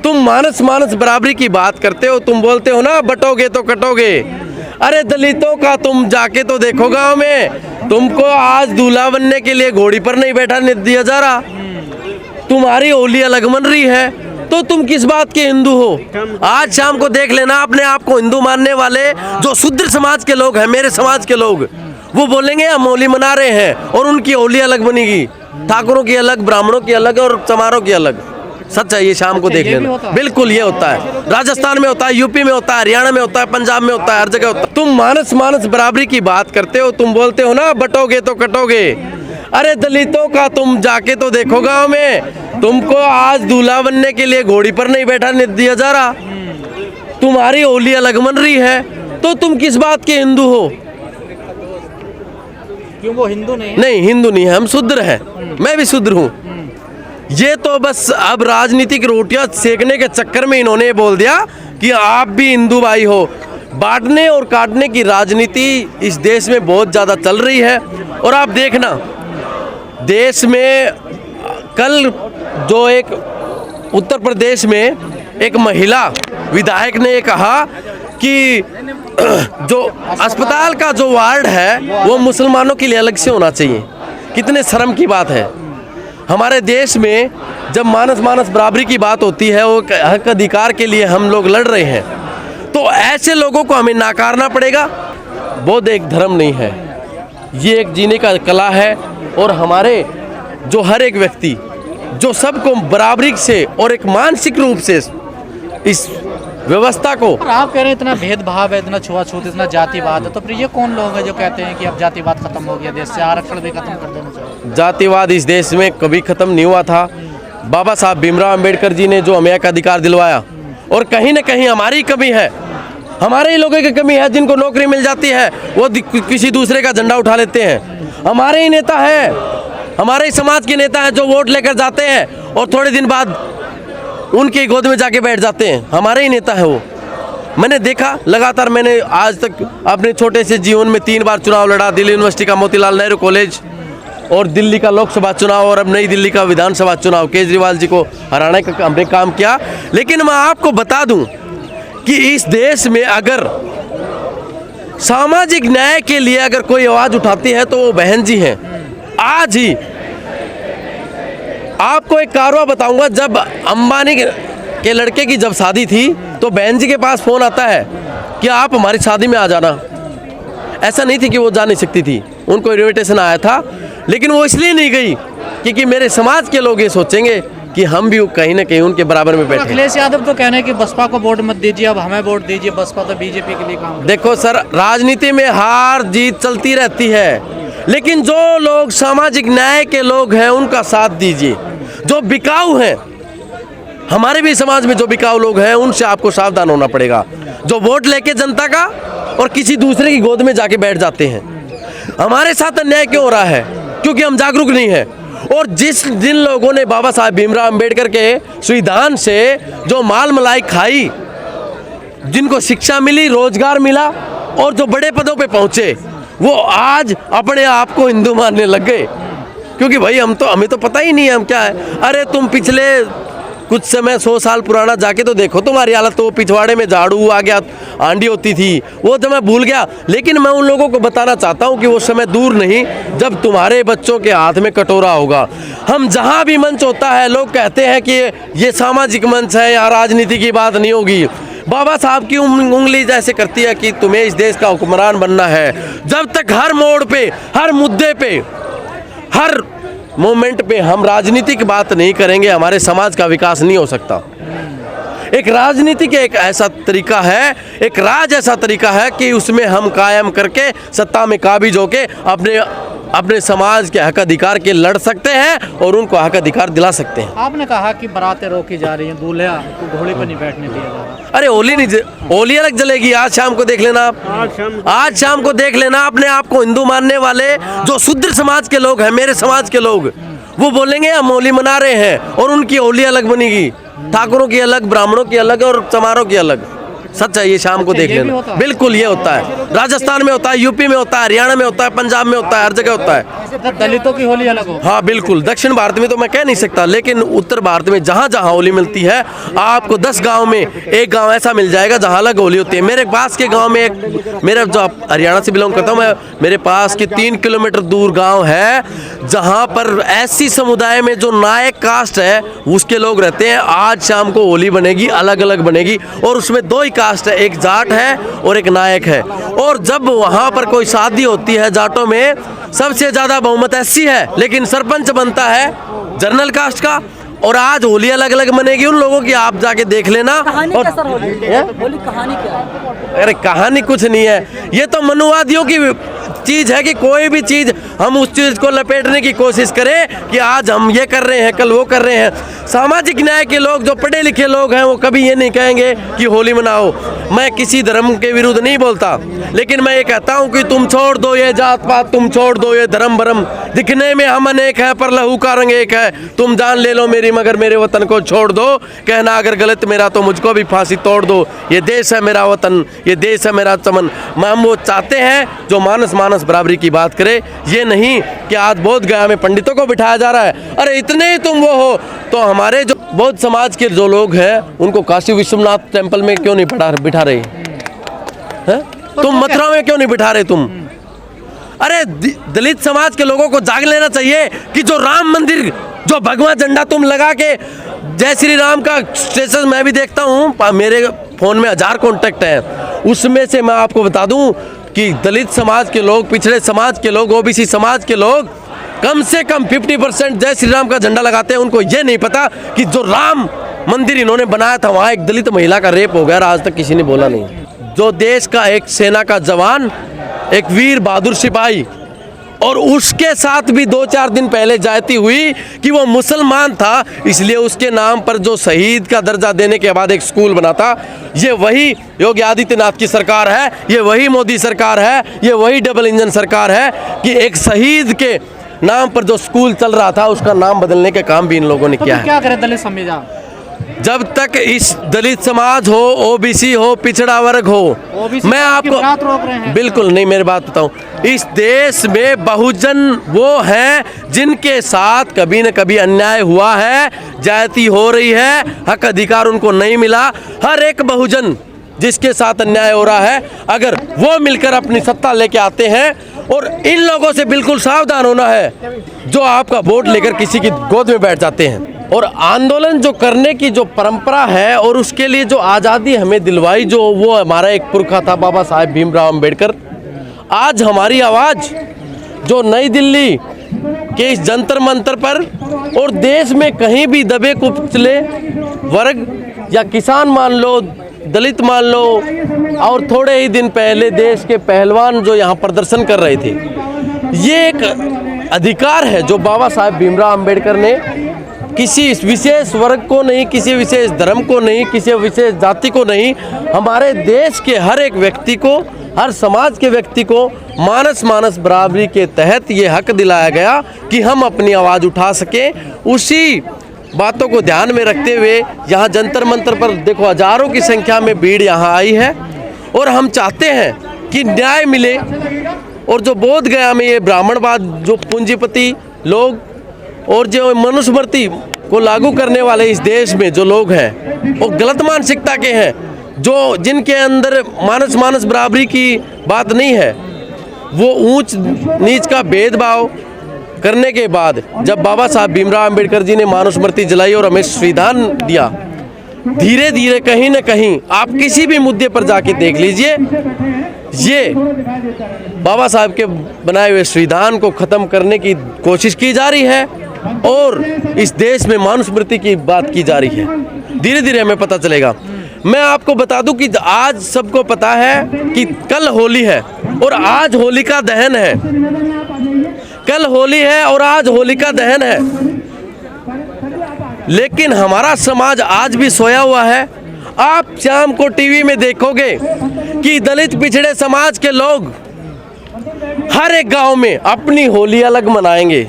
तुम मानस मानस बराबरी की बात करते हो, तुम बोलते हो ना बटोगे तो कटोगे। अरे दलितों का तुम जाके तो देखो गांव में, तुमको आज दूल्हा बनने के लिए घोड़ी पर नहीं बैठा दिया जा रहा। तुम्हारी होली अलग मन रही है तो तुम किस बात के हिंदू हो? आज शाम को देख लेना अपने आप को हिंदू मानने वाले जो शूद्र समाज के लोग हैं, मेरे समाज के लोग, वो बोलेंगे हम होली मना रहे हैं और उनकी होली अलग बनेगी, ठाकुरों की अलग, ब्राह्मणों की अलग और चमारों की अलग। सच है, ये शाम को देख लेना। बिल्कुल ये होता है, राजस्थान में होता है, यूपी में होता है, हरियाणा में होता है, पंजाब में होता है, हर जगह होता है। तुम मानस मानस बराबरी की बात करते हो, तुम बोलते हो ना बटोगे तो कटोगे। अरे दलितों का तुम जाके तो देखो गांव में, तुमको आज दूल्हा बनने के लिए घोड़ी पर नहीं बैठा दिया जा रहा। तुम्हारी होली अलग मन रही है तो तुम किस बात के हिंदू हो? क्यों वो हिंदू नहीं है? नहीं, हिंदू नहीं है, हम शूद्र हैं, मैं भी शूद्र हूँ। ये तो बस अब राजनीतिक रोटियां सेकने के चक्कर में इन्होंने बोल दिया कि आप भी हिंदू भाई हो। बांटने और काटने की राजनीति इस देश में बहुत ज़्यादा चल रही है। और आप देखना, देश में कल जो एक उत्तर प्रदेश में एक महिला विधायक ने कहा कि जो अस्पताल का जो वार्ड है वो मुसलमानों के लिए अलग से होना चाहिए। कितने शर्म की बात है। हमारे देश में जब मानस मानस बराबरी की बात होती है, वो हक अधिकार के लिए हम लोग लड़ रहे हैं, तो ऐसे लोगों को हमें नकारना पड़ेगा। बौद्ध एक धर्म नहीं है, ये एक जीने का कला है। और हमारे जो हर एक व्यक्ति जो सबको बराबरी से और एक मानसिक रूप से इस व्यवस्था को, और आप कह रहे हैं इतना भेदभाव है, इतना छुआछूत, इतना जातिवाद है, तो फिर ये कौन लोग हैं जो कहते हैं कि अब जातिवाद खत्म हो गया देश से, आरक्षण भी खत्म कर देना चाहिए? जातिवाद इस देश में कभी खत्म नहीं हुआ था। बाबा साहब भीमराव अंबेडकर जी ने जो हमें एक अधिकार दिलवाया, और कहीं ना कहीं हमारी कमी है, हमारे ही लोगों की कमी है। जिनको नौकरी मिल जाती है वो किसी दूसरे का झंडा उठा लेते हैं। हमारे ही नेता है, हमारे ही समाज के नेता है जो वोट लेकर जाते हैं और थोड़े दिन बाद उनकी गोद में जाके बैठ जाते हैं। हमारे ही नेता है वो। मैंने देखा लगातार, मैंने आज तक अपने छोटे से जीवन में 3 बार चुनाव लड़ा। दिल्ली यूनिवर्सिटी का मोतीलाल नेहरू कॉलेज, और दिल्ली का लोकसभा चुनाव, और अब नई दिल्ली का विधानसभा चुनाव। केजरीवाल जी को हराने का हमने काम किया। लेकिन मैं आपको बता दूं कि इस देश में अगर सामाजिक न्याय के लिए अगर कोई आवाज़ उठाती है तो वो बहन जी हैं। आज ही आपको एक कारवा बताऊंगा, जब अंबानी के लड़के की जब शादी थी तो बहन जी के पास फ़ोन आता है कि आप हमारी शादी में आ जाना। ऐसा नहीं थी कि वो जा नहीं सकती थी, उनको इन्विटेशन आया था, लेकिन वो इसलिए नहीं गई क्योंकि मेरे समाज के लोग ये सोचेंगे कि हम भी कहीं ना कहीं उनके बराबर में बैठे। अखिलेश यादव तो कहना है कि बसपा को वोट मत दीजिए, अब हमें वोट दीजिए, बसपा तो बीजेपी के लिए काम। देखो सर, राजनीति में हार जीत चलती रहती है, लेकिन जो लोग सामाजिक न्याय के लोग हैं उनका साथ दीजिए। जो बिकाऊ हैं, हमारे भी समाज में जो बिकाऊ लोग हैं उनसे आपको सावधान होना पड़ेगा। जो वोट लेके जनता का और किसी दूसरे की गोद में जाके बैठ जाते हैं। हमारे साथ अन्याय क्यों हो रहा है? क्योंकि हम जागरूक नहीं हैं। और जिन लोगों ने बाबा साहब भीमराव अंबेडकर के संविधान से जो माल मलाई खाई, जिनको शिक्षा मिली, रोजगार मिला और जो बड़े पदों पे पहुंचे, वो आज अपने आप को हिंदू मानने लग गए। क्योंकि भाई हमें तो पता ही नहीं है हम क्या है। अरे तुम पिछले कुछ समय 100 साल पुराना जाके तो देखो, तुम्हारी हालत तो पिछवाड़े में झाड़ू आ गया, आंधी होती थी, वो तो मैं भूल गया। लेकिन मैं उन लोगों को बताना चाहता हूँ कि वो समय दूर नहीं जब तुम्हारे बच्चों के हाथ में कटोरा होगा। हम जहाँ भी मंच होता है, लोग कहते हैं कि ये सामाजिक मंच है, यहाँ राजनीति की बात नहीं होगी। बाबा साहब की उंगली जैसे करती है कि तुम्हें इस देश का हुक्मरान बनना है। जब तक हर मोड़ पे, हर मुद्दे पे, हर मोमेंट पे हम राजनीति की बात नहीं करेंगे, हमारे समाज का विकास नहीं हो सकता। एक राजनीति का एक ऐसा तरीका है, एक राज ऐसा तरीका है कि उसमें हम कायम करके सत्ता में काबिज होके अपने समाज के हक अधिकार के लड़ सकते हैं और उनको हक अधिकार दिला सकते हैं। आपने कहा कि बारातें रोकी जा रही हैं, दूल्हा को घोड़े पर नहीं बैठने दिया जा रहा। अरे होली अलग जलेगी। आज शाम को देख लेना आप, आज शाम को देख लेना अपने आप को हिंदू मानने वाले जो शूद्र समाज के लोग हैं, मेरे समाज के लोग, वो बोलेंगे हम होली मना रहे हैं और उनकी होली अलग बनेगी, ठाकुरों की अलग, ब्राह्मणों की अलग और चमारों की अलग। सच है, ये शाम को अच्छा, देख ये भी लेना। होता है? बिल्कुल ये होता है, राजस्थान में होता है, यूपी में होता है, हरियाणा में होता है, पंजाब में होता है, हर जगह होता है। तो दलितों की होली अलग हो। हाँ बिल्कुल, दक्षिण भारत में तो मैं कह नहीं सकता, लेकिन उत्तर भारत में जहाँ जहाँ होली मिलती है, आपको 10 गांव में एक गांव ऐसा मिल जाएगा जहाँ अलग होली होती है। मेरे पास के गांव में एक, मेरा जो हरियाणा से बिलोंग करता हूँ मैं, मेरे पास के 3 किलोमीटर दूर गांव है जहाँ पर ऐसी समुदाय में जो नायक कास्ट है उसके लोग रहते हैं। आज शाम को होली बनेगी, अलग अलग बनेगी, और उसमें 2 ही कास्ट है, एक जाट है और एक नायक है। और जब वहाँ पर कोई शादी होती है जाटों में, सबसे ज्यादा बहुमत ऐसी है, लेकिन सरपंच बनता है जनरल कास्ट का। और आज होली अलग अलग बनेगी उन लोगों की, आप जाके देख लेना। कहानी और क्या सर होली कहानी क्या है? अरे कहानी कुछ नहीं है, ये तो मनुवादियों की चीज है कि कोई भी चीज हम उस चीज को लपेटने की कोशिश करें कि आज हम ये कर रहे हैं, कल वो कर रहे हैं। सामाजिक न्याय के लोग, जो पढ़े लिखे लोग हैं, वो कभी ये नहीं कहेंगे कि होली मनाओ। मैं किसी धर्म के विरुद्ध नहीं बोलता, लेकिन मैं ये कहता हूँ कि तुम छोड़ दो ये जात पात, तुम छोड़ दो ये धर्म भरम। दिखने में हम अनेक है पर लहू का रंग एक है। तुम जान ले लो मेरी मगर मेरे वतन को छोड़ दो। कहना अगर गलत मेरा तो मुझको भी फांसी तोड़ दो। ये देश है मेरा वतन, ये देश है मेरा चमन। हम वो चाहते हैं जो मानस बराबरी की बात करे, ये नहीं कि आज बोध गया में पंडितों को बिठाया जा रहा है। अरे इतने ही तुम वो हो तो हमारे जो बौद्ध समाज के जो लोग हैं उनको काशी विश्वनाथ टेम्पल में क्यों नहीं बिठा रहे हैं? तुम मथुरा में क्यों नहीं बिठा रहे तुम? अरे दलित समाज के लोगों को जाग लेना चाहिए कि जो राम मंदिर, जो भगवा झंडा तुम लगा के, जय श्री राम का स्टेटस मैं भी देखता हूँ, मेरे फोन में 1000 कॉन्टेक्ट हैं, उसमें से मैं आपको बता दूं कि दलित समाज के लोग, पिछड़े समाज के लोग, ओबीसी समाज के लोग कम से कम 50% जय श्री राम का झंडा लगाते हैं। उनको ये नहीं पता कि जो राम मंदिर इन्होंने बनाया था वहाँ एक दलित महिला का रेप हो गया, आज तक किसी ने बोला नहीं। जो देश का एक सेना का जवान, एक वीर बहादुर सिपाही, और उसके साथ भी 2-4 दिन पहले जाती हुई कि वो मुसलमान था, इसलिए उसके नाम पर जो शहीद का दर्जा देने के बाद एक स्कूल बना था। ये वही योगी आदित्यनाथ की सरकार है, ये वही मोदी सरकार है, ये वही डबल इंजन सरकार है कि एक शहीद के नाम पर जो स्कूल चल रहा था उसका नाम बदलने के काम भी इन लोगों ने किया है। क्या करे दलित संविधान? जब तक इस दलित समाज हो, ओबीसी हो, पिछड़ा वर्ग हो, मैं आपको रोक रहे हैं। बिल्कुल नहीं, मेरी बात बताऊं, इस देश में बहुजन वो हैं जिनके साथ कभी न कभी अन्याय हुआ है, जाति हो रही है, हक अधिकार उनको नहीं मिला। हर एक बहुजन जिसके साथ अन्याय हो रहा है, अगर वो मिलकर अपनी सत्ता लेके आते हैं, और इन लोगों से बिल्कुल सावधान होना है जो आपका वोट लेकर किसी की गोद में बैठ जाते हैं। और आंदोलन जो करने की जो परंपरा है और उसके लिए जो आज़ादी हमें दिलवाई, जो वो हमारा एक पुरखा था बाबा साहेब भीमराव अंबेडकर। आज हमारी आवाज़ जो नई दिल्ली के इस जंतर मंतर पर और देश में कहीं भी दबे कुचले वर्ग या किसान मान लो, दलित मान लो, और थोड़े ही दिन पहले देश के पहलवान जो यहाँ प्रदर्शन कर रहे थे, ये एक अधिकार है जो बाबा साहेब भीमराव अंबेडकर ने किसी विशेष वर्ग को नहीं, किसी विशेष धर्म को नहीं, किसी विशेष जाति को नहीं, हमारे देश के हर एक व्यक्ति को, हर समाज के व्यक्ति को मानस बराबरी के तहत ये हक दिलाया गया कि हम अपनी आवाज़ उठा सकें। उसी बातों को ध्यान में रखते हुए यहाँ जंतर मंतर पर देखो हजारों की संख्या में भीड़ यहाँ आई है, और हम चाहते हैं कि न्याय मिले। और जो बोध गया में ये ब्राह्मणवाद, जो पूंजीपति लोग और जो मनुस्मृति को लागू करने वाले इस देश में जो लोग हैं, वो गलत मानसिकता के हैं, जो जिनके अंदर मानस बराबरी की बात नहीं है, वो ऊंच नीच का भेदभाव करने के बाद जब बाबा साहब भीमराव अंबेडकर जी ने मनुस्मृति जलाई और हमें संविधान दिया, धीरे धीरे कहीं न कहीं आप किसी भी मुद्दे पर जाके देख लीजिए, ये बाबा साहब के बनाए हुए संविधान को ख़त्म करने की कोशिश की जा रही है और इस देश में मनुस्मृति की बात की जा रही है। धीरे धीरे हमें पता चलेगा। मैं आपको बता दूं कि आज सबको पता है कि कल होली है और आज होलिका दहन है। कल होली है और आज होलिका दहन है, लेकिन हमारा समाज आज भी सोया हुआ है। आप शाम को टीवी में देखोगे कि दलित पिछड़े समाज के लोग हर एक गांव में अपनी होली अलग मनाएंगे।